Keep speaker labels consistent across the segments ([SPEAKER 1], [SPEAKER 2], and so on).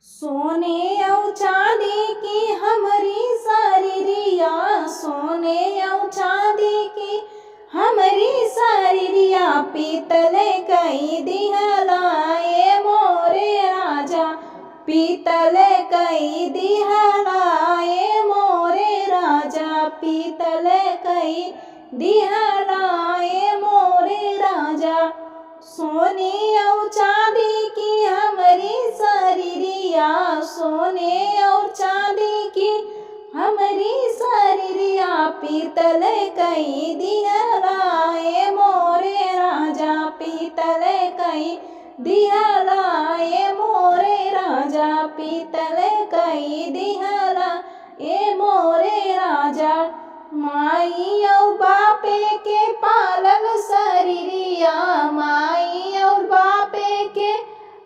[SPEAKER 1] सोने और चांदी की हमारी शरीरिया, सोने और चांदी की हमारी शरीरिया, पीतल कई दिहलाए मोरे राजा, पीतल कई दिहलाए मोरे राजा, पीतल कई दिहलाए मोरे राजा। सोने और चांदी की हमारी शरीरिया, सोने और चांदी की हमारी शरीरिया, पीतल कई दिहलाए मोरे राजा, पीतल कई दिहलाए मोरे राजा, पीतल कई दिहलाए मोरे राजा। माई और बापे के पालल शरीरिया, माई और बापे के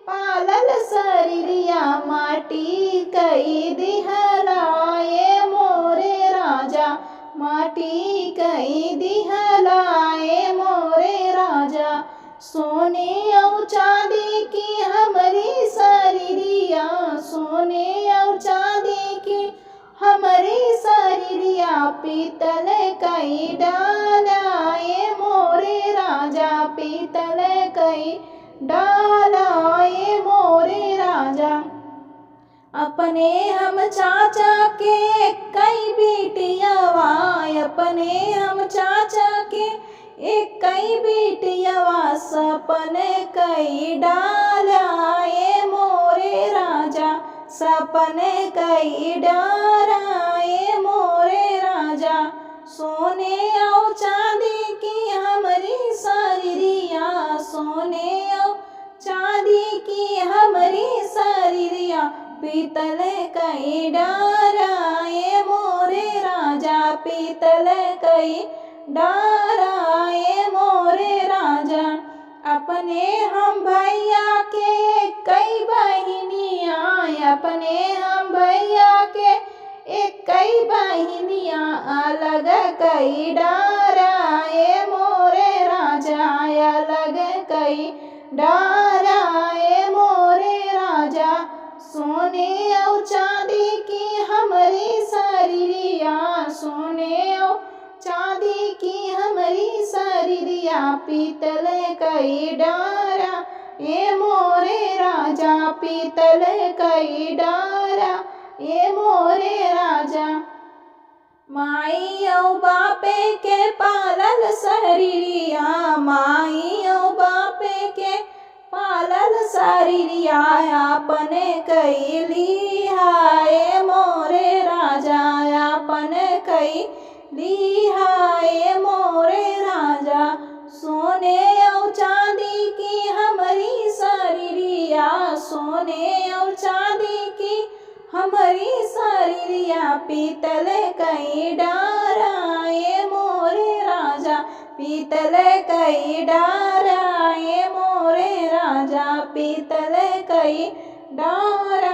[SPEAKER 1] पालल शरीरिया, माटी कई दिहलाए मोरे राजा, माटी कई दिहलाए मोरे राजा। सोने और चांदी की हमारी शरीरिया, सोने और चांदी की हमारी शरीरिया, पीतल कई डालाए मोरे राजा, पीतल कई डालाए मोरे राजा। अपने हम चाचा के कई बेटियावा, अपने हम चाचा के एक कई बेटियावा, सपन कई डालाए मोरे राजा, सपन कई डालाए मोरे राजा। सोने और चांदी की हमारी शरीरिया, सोने और चांदी की हमारी शरीरिया, पीतल कई डालाए मोरे राजा, पीतल कई डालाए मोरे राजा। अपने हम भैया के कई बहिनिया, अपने हम भैया के एक कई बहिनिया, अलग कई डालाए मोरे राजा, अलग कई डालाए मोरे राजा। सोने और चांदी की हमारी शरीरिया, सोने और चांदी की हमारी शरीरिया, पीतल कई डाला ए मोरे राजा, पीतल कई डाला ए मोरे राजा। माई और बापे के पालल शरीरिया, माई और बापे के पालल शरीरिया, अपने कई लिहाए मोरे राजा, अपने कई लिहाए मोरे राजा। सोने और चांदी की हमारी शरीरिया, सोने और चांदी की हमारी शरीरिया, पीतल कई डालाए मोरे राजा, पीतल कई डालाए मोरे राजा, पीतल कई डाला।